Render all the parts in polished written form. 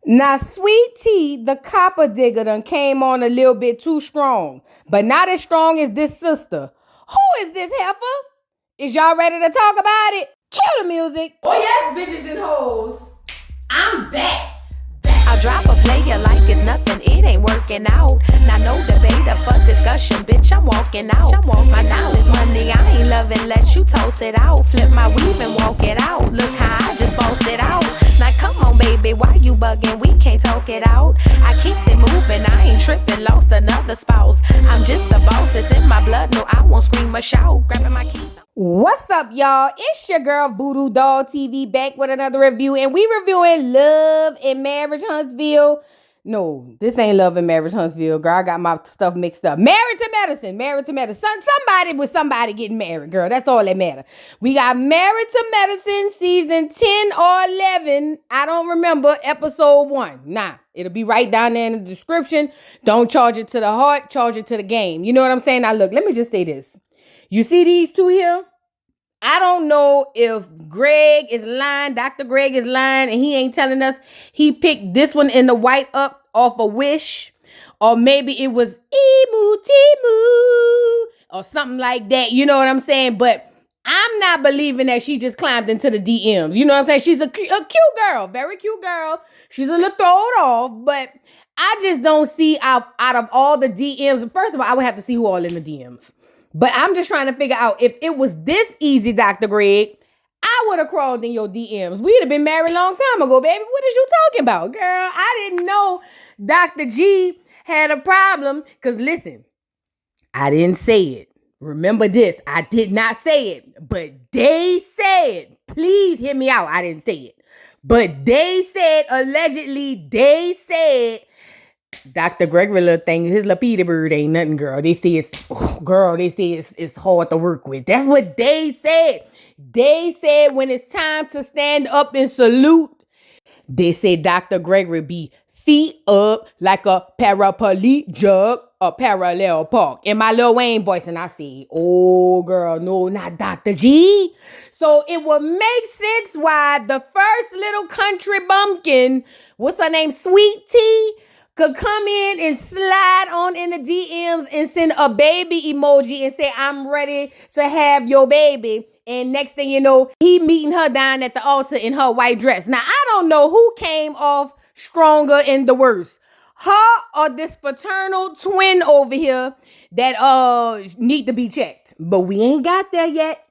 Now, Sweet Tea, the copper digger, done came on a little bit too strong, but not as strong as this sister. Who is this heifer? Is y'all ready to talk about it? Cue the music. Oh yes, bitches and hoes. I'm back. I drop a player like it's nothing, it ain't working out. Now no debate up for discussion, bitch, I'm walking out. My time is money, I ain't loving, let you toast it out. Flip my weave and walk it out, look how I just bossed it out. Now come on baby, why you bugging, we can't talk it out. I keeps it moving, I ain't tripping, lost another spouse. I'm just a boss, it's in my blood, no I won't scream or shout. Grabbing my keys. What's up, y'all? It's your girl Voodoo Doll TV back with another review, and we reviewing Love and Marriage Huntsville. No, this ain't Love and Marriage Huntsville, girl. I got my stuff mixed up. Married to Medicine, Married to Medicine. Somebody with somebody getting married, girl. That's all that matters. We got Married to Medicine season 10 or 11. I don't remember episode 1. Nah, it'll be right down there in the description. Don't charge it to the heart, charge it to the game. You know what I'm saying? Now look, let me just say this. You see these two here? I don't know if Greg is lying, Dr. Greg is lying, and he ain't telling us he picked this one in the white up off a Wish, or maybe it was Emu Timu, or something like that. You know what I'm saying? But I'm not believing that she just climbed into the DMs. You know what I'm saying? She's a cute girl, very cute girl. She's a little thrown off, but I just don't see out of all the DMs. First of all, I would have to see who all in the DMs. But I'm just trying to figure out if it was this easy, Dr. Greg, I would have crawled in your DMs. We'd have been married a long time ago, baby. What is you talking about, girl? I didn't know Dr. G had a problem. Because listen, I didn't say it. Remember this, I did not say it. But they said, please hear me out. I didn't say it. But they said, allegedly, they said, Dr. Gregory little thing, his lapita bird ain't nothing, girl. They say it's hard to work with. That's what they said. They said when it's time to stand up and salute, they said Dr. Gregory be feet up like a paraplegic, a parallel park. In my Lil Wayne voice, and I said, oh girl, no, not Dr. G. So it would make sense why the first little country bumpkin, what's her name, Sweet Tea, could come in and slide on in the DMs and send a baby emoji and say, I'm ready to have your baby. And next thing you know, he meeting her down at the altar in her white dress. Now, I don't know who came off stronger and the worst. Her or this fraternal twin over here that need to be checked. But we ain't got there yet.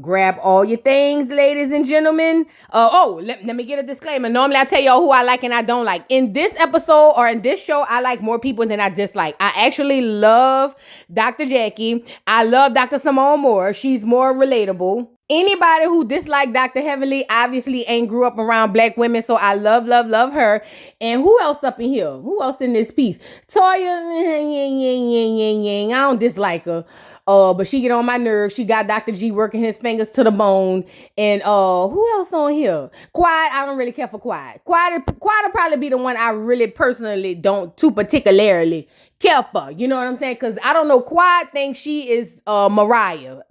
Grab all your things, ladies and gentlemen. Let me get a disclaimer. Normally, I tell y'all who I like and I don't like. In this episode or in this show, I like more people than I dislike. I actually love Dr. Jackie. I love Dr. Simone Moore. She's more relatable. Anybody who disliked Dr. Heavenly obviously ain't grew up around black women, so I love her. And who else up in here? Who else in this piece? Toya, I don't dislike her. But she get on my nerves. She got Dr. G working his fingers to the bone. And who else on here? Quiet, I don't really care for Quiet. Quiet will probably be the one I really personally don't too particularly care for. You know what I'm saying? Because I don't know, Quiet thinks she is Mariah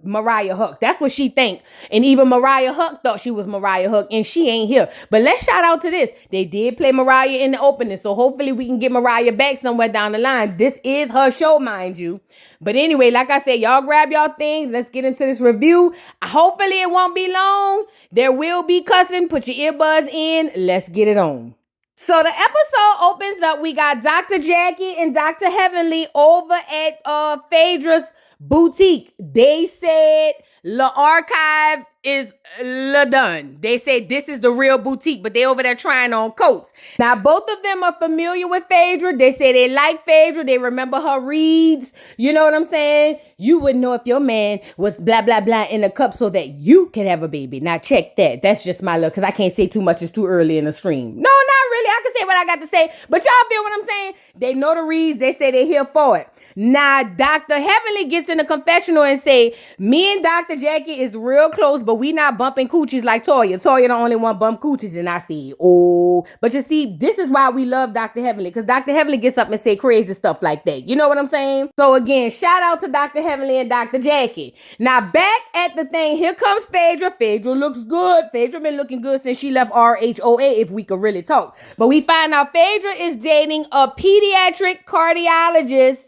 Huck. That's what she think. And even Mariah Huck thought she was Mariah Huck, and she ain't here. But let's shout out to this. They did play Mariah in the opening, so hopefully we can get Mariah back somewhere down the line. This is her show, mind you. But anyway, like I said, y'all grab y'all things. Let's get into this review. Hopefully it won't be long. There will be cussing. Put your earbuds in. Let's get it on. So the episode opens up. We got Dr. Jackie and Dr. Heavenly over at Phaedra's boutique. They said the archive is done. They said this is the real boutique, but they over there trying on coats. Now, both of them are familiar with Phaedra. They say they like Phaedra. They remember her reads. You know what I'm saying? You wouldn't know if your man was blah, blah, blah in a cup so that you can have a baby. Now, check that. That's just my luck, because I can't say too much. It's too early in the stream. No, not really. I can say what I got to say, but y'all feel what I'm saying? They know the reads. They say they're here for it. Now, Dr. Heavenly gets in the confessional and say, me and Dr. Jackie is real close, but we not bumping coochies like Toya. Toya the only one bump coochies. And I said, oh. But you see, this is why we love Dr. Heavenly. Because Dr. Heavenly gets up and say crazy stuff like that. You know what I'm saying? So again, shout out to Dr. Heavenly and Dr. Jackie. Now back at the thing, here comes Phaedra. Phaedra looks good. Phaedra been looking good since she left RHOA, if we could really talk. But we find out Phaedra is dating a pediatric cardiologist.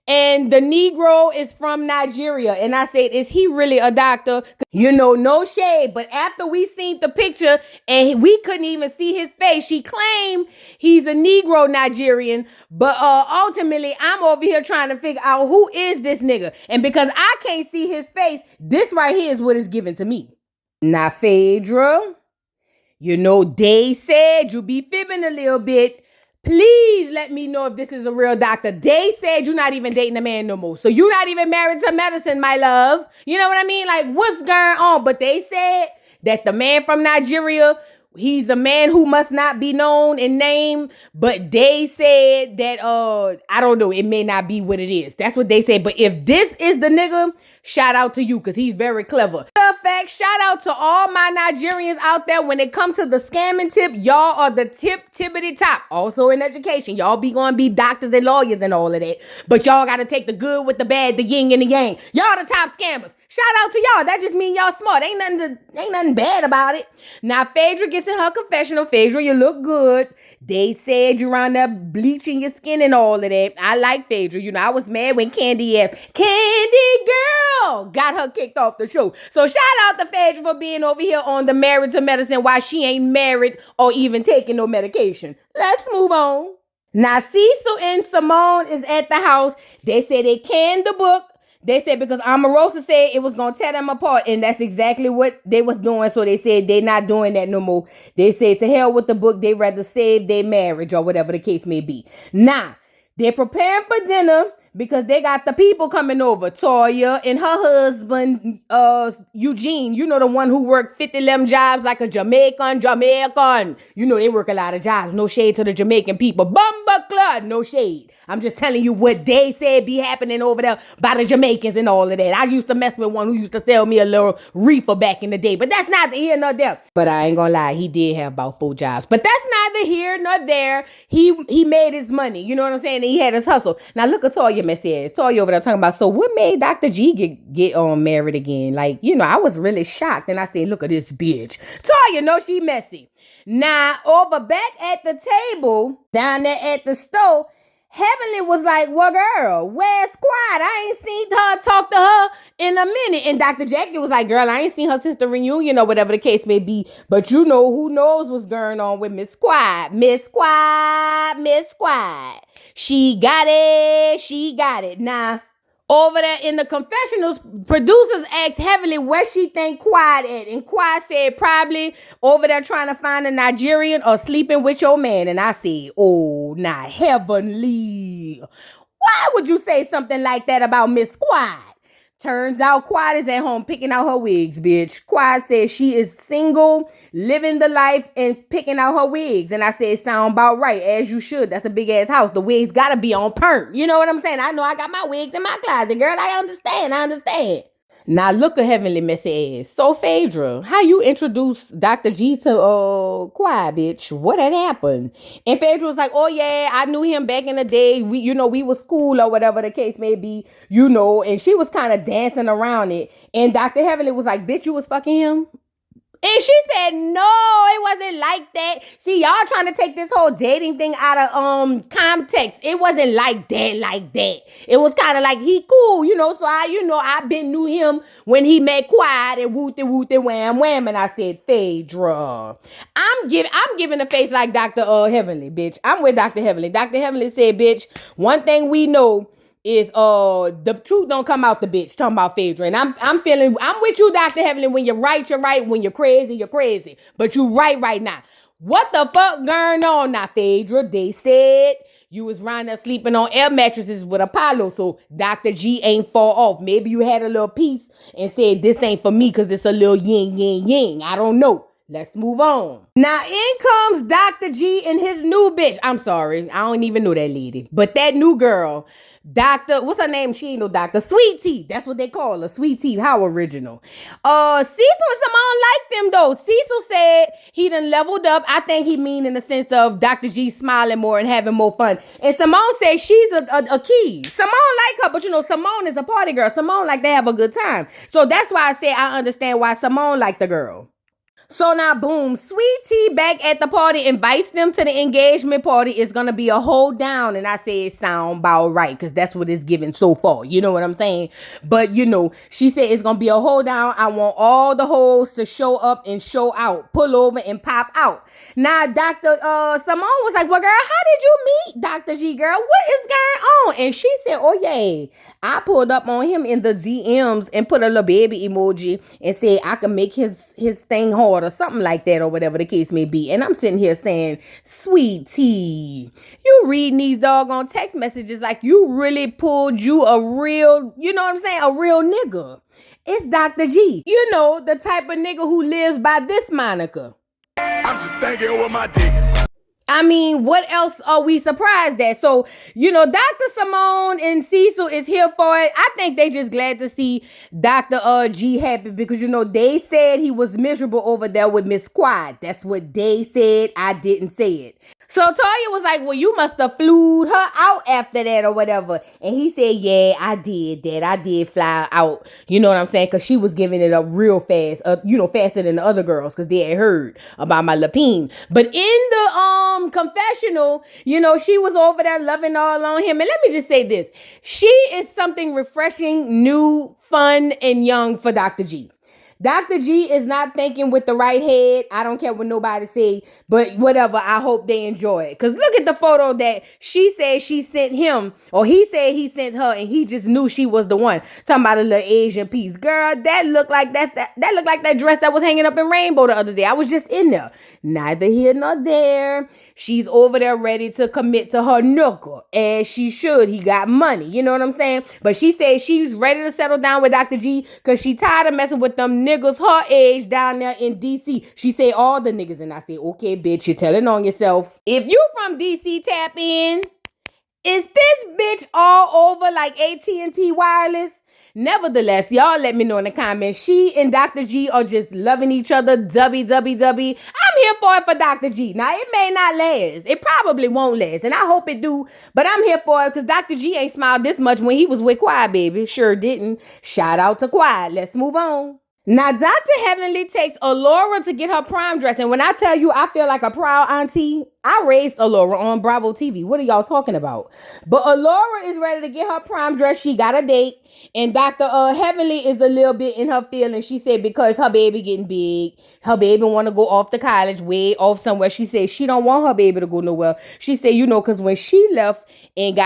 And the Negro is from Nigeria. And I said, is he really a doctor? You know, no shade. But after we seen the picture and we couldn't even see his face, she claimed he's a Negro Nigerian. But ultimately, I'm over here trying to figure out who is this nigga. And because I can't see his face, this right here is what is given to me. Now, Phaedra, you know, they said you be fibbing a little bit. Please let me know if this is a real doctor. They said you're not even dating a man no more. So you're not even married to medicine, my love. You know what I mean? Like, what's going on? But they said that the man from Nigeria, he's a man who must not be known in name. But they said that, I don't know, it may not be what it is. That's what they said. But if this is the nigga, shout out to you because he's very clever. Fact, shout out to all my Nigerians out there. When it comes to the scamming tip, y'all are the tippity top. Also in education, y'all be going to be doctors and lawyers and all of that. But y'all got to take the good with the bad, the yin and the yang. Y'all the top scammers. Shout out to y'all. That just means y'all smart. Ain't nothing bad about it. Now, Phaedra gets in her confessional. Phaedra, you look good. They said you around there bleaching your skin and all of that. I like Phaedra. You know, I was mad when Candy Girl got her kicked off the show. So shout out to Phaedra for being over here on the Married to Medicine while she ain't married or even taking no medication. Let's move on. Now, Cecil and Simone is at the house. They said they canned the book. They said because Omarosa said it was going to tear them apart, and that's exactly what they was doing. So they said they're not doing that no more. They said to hell with the book. They'd rather save their marriage or whatever the case may be. Now, they're preparing for dinner because they got the people coming over. Toya and her husband, Eugene, you know, the one who worked 50 jobs like a Jamaican. You know, they work a lot of jobs. No shade to the Jamaican people. Bumba no shade. I'm just telling you what they said be happening over there by the Jamaicans and all of that. I used to mess with one who used to sell me a little reefer back in the day, but that's neither here nor there. But I ain't gonna lie, he did have about 4 jobs, but that's neither here nor there. He made his money, you know what I'm saying? And he had his hustle. Now look at Toya messy ass. Toya over there talking about, so what made Dr. G get married again? Like, you know, I was really shocked, and I said, look at this bitch. Toya, know she messy. Now over back at the table, down there at the stove, Heavenly was like, well, girl, where's Squad? I ain't seen her talk to her in a minute. And Dr. Jackie was like, girl, I ain't seen her sister reunion or whatever the case may be. But you know, who knows what's going on with Miss Squad. Miss Squad. She got it. Now, over there in the confessionals, producers asked Heavenly where she think Quad at. And Quad said probably over there trying to find a Nigerian or sleeping with your man. And I said, oh, now Heavenly. Why would you say something like that about Miss Quad? Turns out Quad is at home picking out her wigs, bitch. Quad says she is single, living the life, and picking out her wigs. And I said, sound about right, as you should. That's a big-ass house. The wigs gotta be on perm. You know what I'm saying? I know I got my wigs in my closet, girl. I understand. Now look at Heavenly messy ass. So Phaedra, how you introduced Dr. G to Quad, bitch? What had happened? And Phaedra was like, oh yeah, I knew him back in the day. We was cool or whatever the case may be, you know, and she was kind of dancing around it. And Dr. Heavenly was like, bitch, you was fucking him? And she said, no, it wasn't like that. See, y'all trying to take this whole dating thing out of context. It wasn't like that. It was kind of like he cool, you know. So I been knew him when he met Quiet and wooty wham wham. And I said, Phaedra, I'm giving a face like Dr. Heavenly, bitch. I'm with Dr. Heavenly. Dr. Heavenly said, bitch, one thing we know is the truth don't come out the bitch. Talking about Phaedra. And I'm with you, Dr. Heavenly. When you're right, you're right. When you're crazy, you're crazy. But you right now. What the fuck going on now, Phaedra? They said you was around there sleeping on air mattresses with Apollo, so Dr. G ain't fall off. Maybe you had a little piece and said this ain't for me because it's a little yin. I don't know. Let's move on. Now, in comes Dr. G and his new bitch. I'm sorry. I don't even know that lady. But that new girl, what's her name? She ain't no doctor. Sweet Tea. That's what they call her. Sweet Tea. How original. Cecil and Simone like them, though. Cecil said he done leveled up. I think he mean in the sense of Dr. G smiling more and having more fun. And Simone said she's a key. Simone like her, but Simone is a party girl. Simone like to have a good time. So that's why I say I understand why Simone like the girl. So now, boom, Sweet Tea back at the party invites them to the engagement party. It's going to be a hold down. And I say it sound about right because that's what it's given so far. You know what I'm saying? But, she said it's going to be a hold down. I want all the hoes to show up and show out, pull over and pop out. Now, Dr. Simone was like, well, girl, how did you meet Dr. G, girl? What is going on? And she said, oh, yeah, I pulled up on him in the DMs and put a little baby emoji and said I can make his thing hard or something like that or whatever the case may be. And I'm sitting here saying, Sweet Tea, you reading these doggone text messages like you really pulled you a real, you know what I'm saying, a real nigga. It's Dr. G. You know, the type of nigga who lives by this moniker. I'm just thinking over my dick. I mean, what else are we surprised at? So, Dr. Simone and Cecil is here for it. I think they just glad to see Dr. G happy because, they said he was miserable over there with Miss Quad. That's what they said. I didn't say it. So Toya was like, well, you must have flew her out after that or whatever. And he said, yeah, I did that. I did fly out. You know what I'm saying? Because she was giving it up real fast, faster than the other girls because they had heard about my lapine. But in the confessional, she was over there loving all on him. And let me just say this. She is something refreshing, new, fun, and young for Dr. G. Dr. G is not thinking with the right head. I don't care what nobody say, but whatever. I hope they enjoy it. Because look at the photo that she said she sent him, or he said he sent her, and he just knew she was the one. Talking about a little Asian piece. Girl, that looked like that looked like that dress that was hanging up in Rainbow the other day. I was just in there. Neither here nor there. She's over there ready to commit to her nooker, as she should. He got money. You know what I'm saying? But she said she's ready to settle down with Dr. G because she tired of messing with them niggas her age down there in DC. She say all the niggas, and I say, okay, bitch, you're telling on yourself. If you from DC, tap in. Is this bitch all over like AT&T Wireless? Nevertheless, y'all let me know in the comments. She and Dr. G are just loving each other. W. I'm here for it for Dr. G. Now, it may not last. It probably won't last. And I hope it do. But I'm here for it because Dr. G ain't smiled this much when he was with Quiet Baby. Sure didn't. Shout out to Quiet. Let's move on. Now, Dr. Heavenly takes Allura to get her prom dress. And when I tell you I feel like a proud auntie, I raised Allura on Bravo TV. What are y'all talking about? But Allura is ready to get her prom dress. She got a date. And Dr. Heavenly is a little bit in her feelings. She said because her baby getting big, her baby want to go off to college, way off somewhere. She said she don't want her baby to go nowhere. She said, because when she left and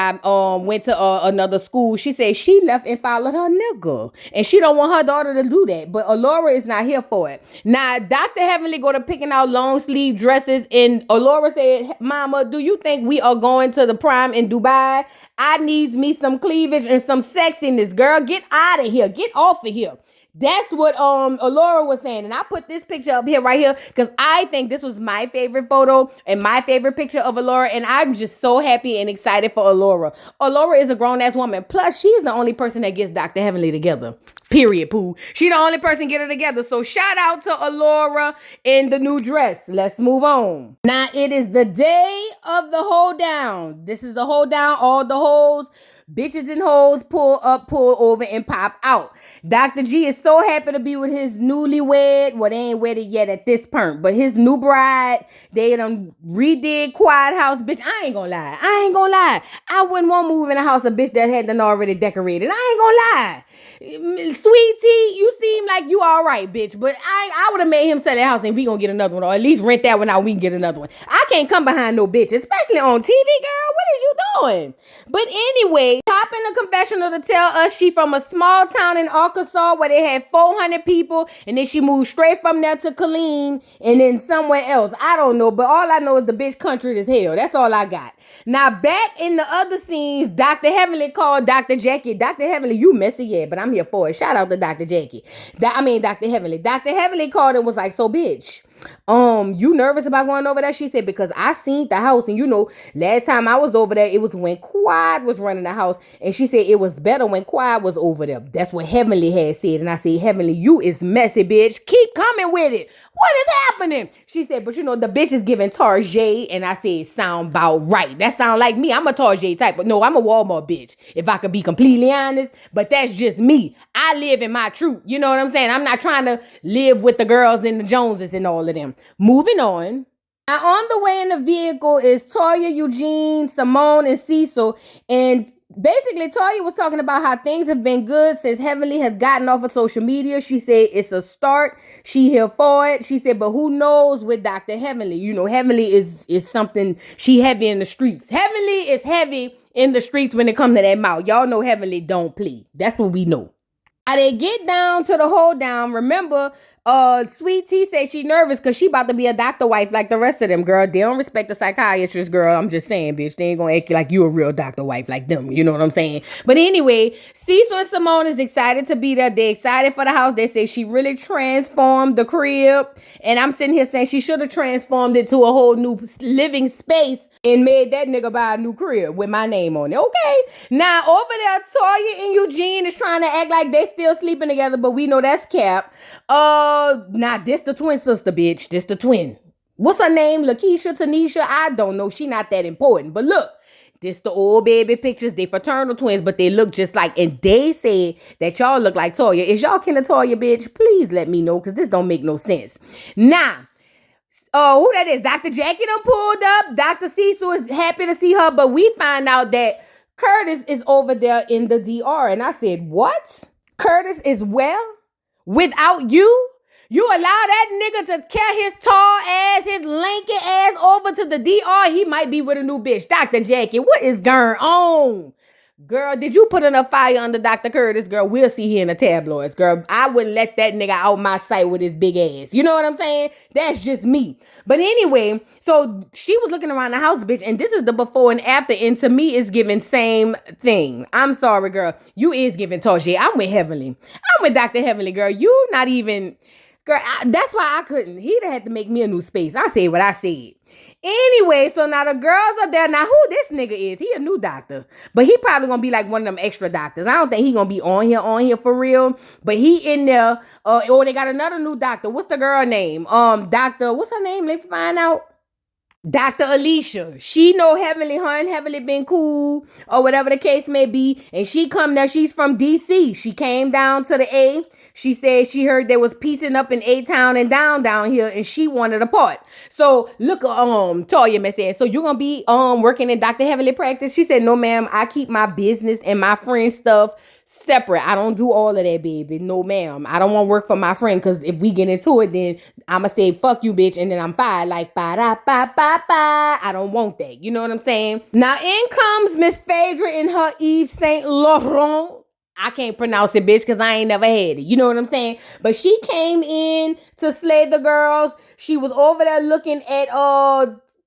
went to another school, she said she left and followed her nigga. And she don't want her daughter to do that. But Allura is not here for it. Now, Dr. Heavenly go to picking out long sleeve dresses. And Allura said, Mama, do you think we are going to the prom in Dubai? I needs me some cleavage and some sexiness, girl. Get out of here. Get off of here. That's what Allura was saying. And I put this picture up here right here because I think this was my favorite photo and my favorite picture of Allura. And I'm just so happy and excited for Allura. Allura is a grown-ass woman. Plus, she's the only person that gets Dr. Heavenly together. Period, poo. She the only person get her together. So shout out to Allura in the new dress. Let's move on. Now, it is the day of the hold down. This is the hold down. All the hoes, bitches and hoes, pull up, pull over, and pop out. Dr. G is so happy to be with his newlywed. Well, they ain't wedded yet at this point, but his new bride. They done redid Quiet House. Bitch, I ain't gonna lie. I wouldn't want to move in a house a bitch that had done already decorated. I ain't gonna lie. Sweet Tea, you seem like you all right, bitch. But I would have made him sell that house and we gonna get another one, or at least rent that one out. We can get another one. I can't come behind no bitch, especially on TV, girl. What is you doing? But anyway, pop in the confessional to tell us she from a small town in Arkansas where they had 400 people, and then she moved straight from there to Killeen and then somewhere else. I don't know, but all I know is the bitch country as hell. That's all I got. Now back in the other scenes, Dr. Heavenly called Dr. Jackie. Dr. Heavenly, you messy, yeah, but I'm here for it. Shout out to Dr. Jackie. Dr. Heavenly. Dr. Heavenly called and was like, so bitch, You nervous about going over there? She said, because I seen the house, and last time I was over there, it was when Quad was running the house, and she said it was better when Quad was over there. That's what Heavenly had said, and I said, Heavenly, you is messy, bitch. Keep coming with it. What is happening? She said, but the bitch is giving Tarjay, and I said, sound about right. That sound like me. I'm a Tarjay type, but no, I'm a Walmart bitch, if I could be completely honest, but that's just me. I live in my truth. You know what I'm saying? I'm not trying to live with the girls and the Joneses and all of them. Moving on. Now, on the way in the vehicle is Toya, Eugene, Simone, and Cecil. And basically, Toya was talking about how things have been good since Heavenly has gotten off of social media. She said it's a start. She here for it. She said, but who knows with Dr. Heavenly? Heavenly is something, she heavy in the streets. Heavenly is heavy in the streets when it comes to that mouth. Y'all know Heavenly don't play. That's what we know. Now they get down to the hold down. Remember, Sweet Tea said she nervous because she about to be a doctor wife like the rest of them, girl. They don't respect the psychiatrist, girl. I'm just saying, bitch. They ain't gonna act like you a real doctor wife like them. You know what I'm saying? But anyway, Cecil and Simone is excited to be there. They're excited for the house. They say she really transformed the crib. And I'm sitting here saying she should have transformed it to a whole new living space and made that nigga buy a new crib with my name on it. Okay. Now, over there, Toya and Eugene is trying to act like they still sleeping together, but we know that's cap. This the twin sister, bitch. This the twin. What's her name? Lakeisha, Tanisha? I don't know. She not that important. But look, this the old baby pictures. They fraternal twins, but they look just like, and they said that y'all look like Toya. Is y'all kin of Toya, bitch? Please let me know, because this don't make no sense. Now, who that is? Dr. Jackie done pulled up. Dr. Cecil is happy to see her, but we find out that Curtis is over there in the DR. And I said, what? Curtis is well? Without you? You allow that nigga to carry his tall ass, his lanky ass over to the DR? He might be with a new bitch. Dr. Jackie, what is going on? Girl, did you put enough fire under Dr. Curtis? Girl, we'll see here in the tabloids. Girl, I wouldn't let that nigga out my sight with his big ass. You know what I'm saying? That's just me. But anyway, so she was looking around the house, bitch, and this is the before and after, and to me, it's giving same thing. I'm sorry, girl. You is giving Tarjay. I'm with Heavenly. I'm with Dr. Heavenly, girl. You not even... Girl, that's why I couldn't. He'd have had to make me a new space. I said what I said. Anyway, so now the girls are there. Now, who this nigga is? He a new doctor. But he probably gonna be like one of them extra doctors. I don't think he gonna be on here for real. But he in there. They got another new doctor. What's the girl name? Doctor, what's her name? Let's find out. Dr. Alicia, she know Heavenly, her and Heavenly been cool or whatever the case may be. And she come there, she's from DC. She came down to the A. She said she heard there was piecing up in A-Town and down here, and she wanted a part. So look, Toya said, so you gonna be working in Dr. Heavenly practice? She said, no ma'am, I keep my business and my friend stuff separate. I don't do all of that, baby. No, ma'am. I don't want to work for my friend, because if we get into it, then I'ma say, fuck you, bitch, and then I'm fired. Like, ba-da-ba-ba-ba. I don't want that. You know what I'm saying? Now, in comes Miss Phaedra in her Yves Saint Laurent. I can't pronounce it, bitch, because I ain't never had it. You know what I'm saying? But she came in to slay the girls. She was over there looking at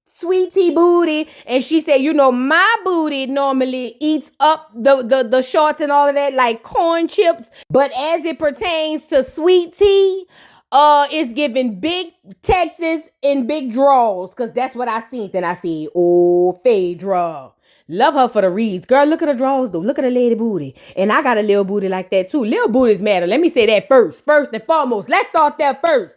Sweet Tea booty, and she said, my booty normally eats up the shorts and all of that like corn chips, but as it pertains to Sweet Tea, it's giving big Texas and big draws, because that's what I seen. Then I said, oh, Phaedra. Love her for the reads. Girl, look at her drawers, though. Look at her lady booty. And I got a little booty like that, too. Little booties matter. Let me say that first. First and foremost. Let's start there first.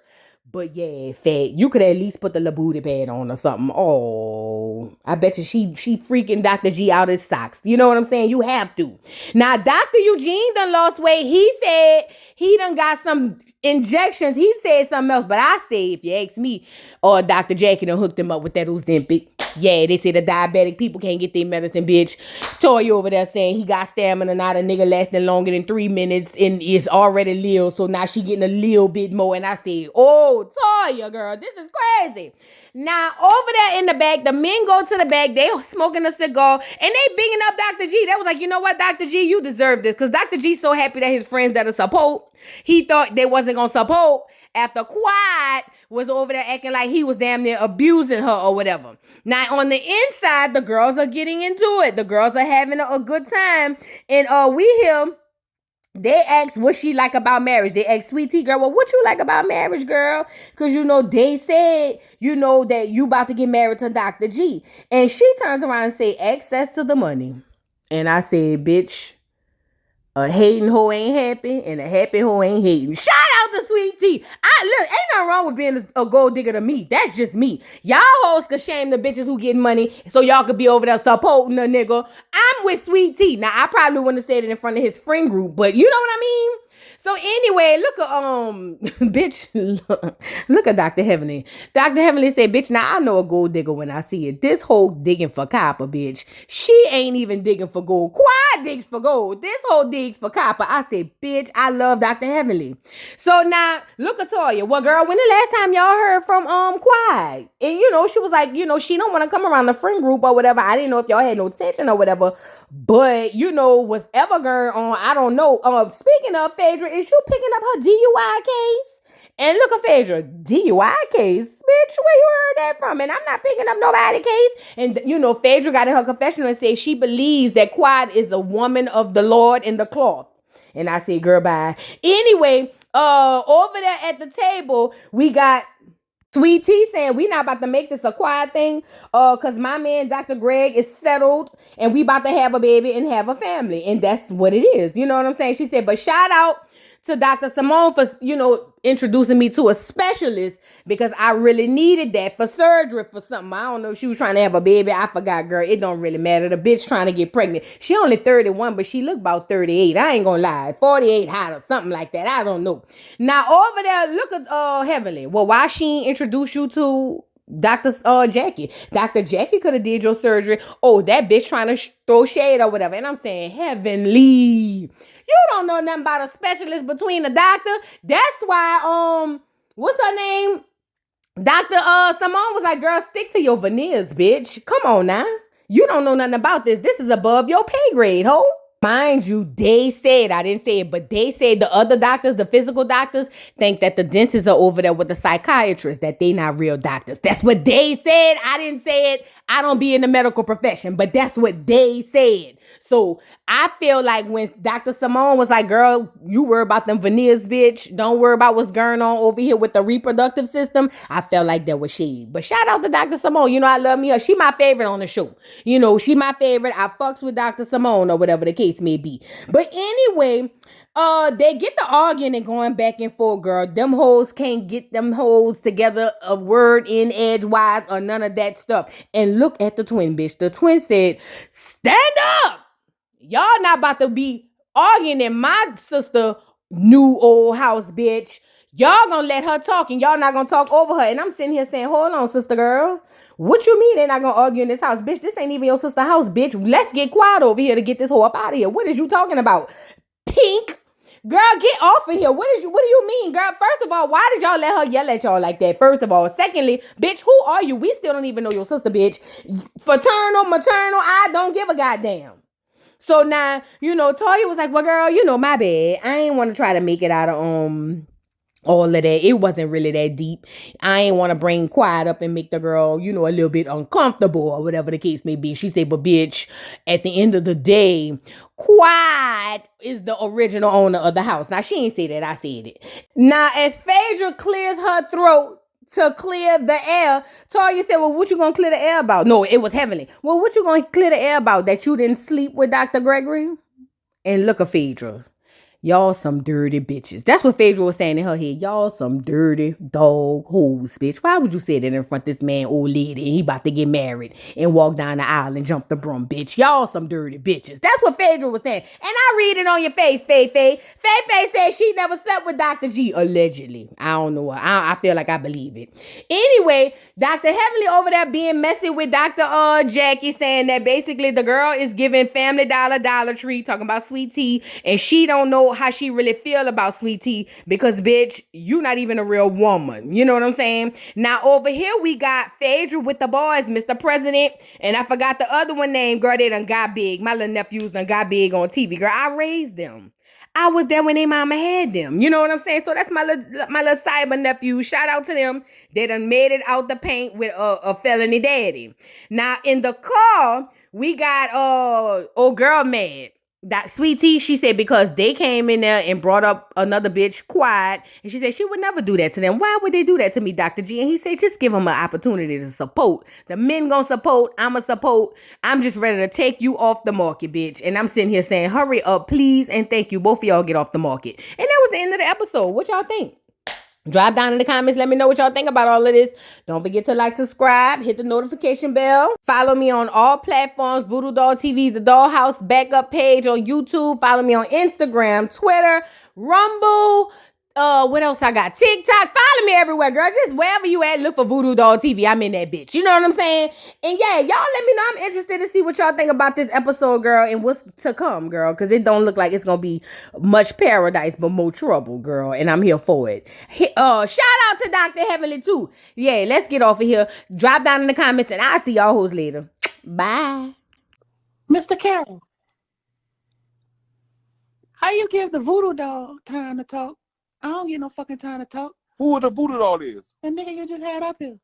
But yeah, fat, you could at least put the little booty pad on or something. Oh, I bet you she freaking Dr. G out his socks. You know what I'm saying? You have to. Now, Dr. Eugene done lost weight. He said he done got some injections. He said something else. But I say, if you ask me, Dr. Jackie done hooked him up with that Ozempic. Yeah, they say the diabetic people can't get their medicine, bitch. Toya over there saying he got stamina, not a nigga lasting longer than 3 minutes and is already little, so now she getting a little bit more. And I said, oh, Toya, girl, this is crazy. Now, over there in the back, the men go to the back, they smoking a cigar, and they bigging up Dr. G. They was like, you know what, Dr. G, you deserve this, because Dr. G's so happy that his friends that are support, he thought they wasn't going to support after Quad was over there acting like he was damn near abusing her or whatever. Now, on the inside, the girls are getting into it. The girls are having a good time. And we hear They asked what she like about marriage. They asked Sweet Tea, girl, well, what you like about marriage, girl? Because, they said, that you about to get married to Dr. G. And she turns around and say, access to the money. And I said, bitch, a hating hoe ain't happy, and a happy hoe ain't hating. Shout out to Sweet Tea. Look, ain't nothing wrong with being a gold digger to me. That's just me. Y'all hoes could shame the bitches who get money so y'all could be over there supporting a nigga. I'm with Sweet Tea. Now, I probably wouldn't have stayed in front of his friend group, but you know what I mean? So anyway, look at bitch, look at Dr. Heavenly. Dr. Heavenly said, bitch, now I know a gold digger when I see it. This hoe digging for copper, bitch. She ain't even digging for gold. Quad digs for gold. This hoe digs for copper. I said, bitch, I love Dr. Heavenly. So now look at Toya. Well, girl, when the last time y'all heard from Quad? And she was like, she don't want to come around the friend group or whatever. I didn't know if y'all had no tension or whatever. But what's ever going on, I don't know. Speaking of Phaedra, is you picking up her DUI case? And look at Phaedra, DUI case? Bitch, where you heard that from? And I'm not picking up nobody's case. And, Phaedra got in her confessional and said she believes that Quad is a woman of the Lord in the cloth. And I said, girl, bye. Anyway, over there at the table, we got Sweet Tea saying we not about to make this a quiet thing, cause my man Dr. Greg is settled and we about to have a baby and have a family, and that's what it is. You know what I'm saying? She said, but shout out to Dr. Simone for introducing me to a specialist because I really needed that for surgery for something. I don't know if she was trying to have a baby. I forgot, girl. It don't really matter. The bitch trying to get pregnant. She only 31, but she look about 38. I ain't gonna lie. 48 hot or something like that. I don't know. Now over there, look at Heavenly. Well, why she introduce you to Dr. Jackie? Dr. Jackie could have did your surgery. Oh, that bitch trying to throw shade or whatever. And I'm saying, Heavenly, you don't know nothing about a specialist between the doctor. That's why, what's her name? Dr. Simone was like, girl, stick to your veneers, bitch. Come on now. You don't know nothing about this. This is above your pay grade, ho. Mind you, they said, I didn't say it, but they said the other doctors, the physical doctors, think that the dentists are over there with the psychiatrists, that they not real doctors. That's what they said. I didn't say it. I don't be in the medical profession, but that's what they said. So I feel like when Dr. Simone was like, girl, you worry about them veneers, bitch. Don't worry about what's going on over here with the reproductive system. I felt like that was shade. But shout out to Dr. Simone. I love me. She my favorite on the show. She my favorite. I fucks with Dr. Simone or whatever the case may be. But anyway, they get the arguing and going back and forth, girl. Them hoes can't get them hoes together a word in edgewise or none of that stuff. And look at the twin, bitch. The twin said, stand up. Y'all not about to be arguing in my sister new old house, bitch. Y'all gonna let her talk and y'all not gonna talk over her. And I'm sitting here saying, hold on, sister girl. What you mean they not gonna argue in this house? Bitch, this ain't even your sister house, bitch. Let's get quiet over here to get this hoe up out of here. What is you talking about? Pink? Girl, get off of here. What do you mean, girl? First of all, why did y'all let her yell at y'all like that? First of all. Secondly, bitch, who are you? We still don't even know your sister, bitch. Paternal, maternal, I don't give a goddamn. So now, Toya was like, well, girl, my bad. I ain't want to try to make it out of all of that. It wasn't really that deep. I ain't want to bring Quiet up and make the girl, a little bit uncomfortable or whatever the case may be. She said, but bitch, at the end of the day, Quiet is the original owner of the house. Now, she ain't say that. I said it. Now, as Phaedra clears her throat to clear the air, Toya said, well, what you gonna clear the air about? No, it was Heavenly. Well, what you gonna clear the air about? That you didn't sleep with Dr. Gregory? And look at Phaedra. Y'all some dirty bitches. That's what Phaedra was saying in her head. Y'all some dirty dog hoes, bitch. Why would you say that in front of this man, old lady, and he about to get married and walk down the aisle and jump the broom, bitch? Y'all some dirty bitches. That's what Phaedra was saying. And I read it on your face, Faye. Faye said she never slept with Dr. G, allegedly. I don't know. I feel like I believe it. Anyway, Dr. Heavenly over there being messy with Dr. Jackie, saying that basically the girl is giving Family Dollar Tree, talking about Sweet Tea, and she don't know how she really feel about Sweet Tea because, bitch, you not even a real woman. You know what I'm saying? Now, over here, we got Phaedra with the boys, Mr. President, and I forgot the other one name. Girl, they done got big. My little nephews done got big on TV. Girl, I raised them. I was there when their mama had them. You know what I'm saying? So that's my little cyber nephew. Shout out to them. They done made it out the paint with a felony daddy. Now, in the car, we got old girl mad. That Sweet Tea, she said because they came in there and brought up another bitch quiet, and she said she would never do that to them. Why would they do that to me, Dr. G? And he said just give them an opportunity to support. The men gonna support, I'ma support. I'm just ready to take you off the market, bitch. And I'm sitting here saying, hurry up, please, and thank you. Both of y'all get off the market. And that was the end of the episode. What y'all think? Drop down in the comments. Let me know what y'all think about all of this. Don't forget to like, subscribe, hit the notification bell. Follow me on all platforms. Voodoo Doll TV's The Dollhouse backup page on YouTube. Follow me on Instagram, Twitter, Rumble. What else I got? TikTok. Follow me everywhere, girl. Just wherever you at, look for Voodoo Doll TV. I'm in that bitch. You know what I'm saying? And yeah, y'all let me know. I'm interested to see what y'all think about this episode, girl, and what's to come, girl. Because it don't look like it's going to be much paradise, but more trouble, girl. And I'm here for it. Shout out to Dr. Heavenly, too. Yeah, let's get off of here. Drop down in the comments, and I'll see y'all hoes later. Bye. Mr. Carroll, how you give the voodoo doll time to talk? I don't get no fucking time to talk. Who the voodoo doll is? The nigga you just had up here.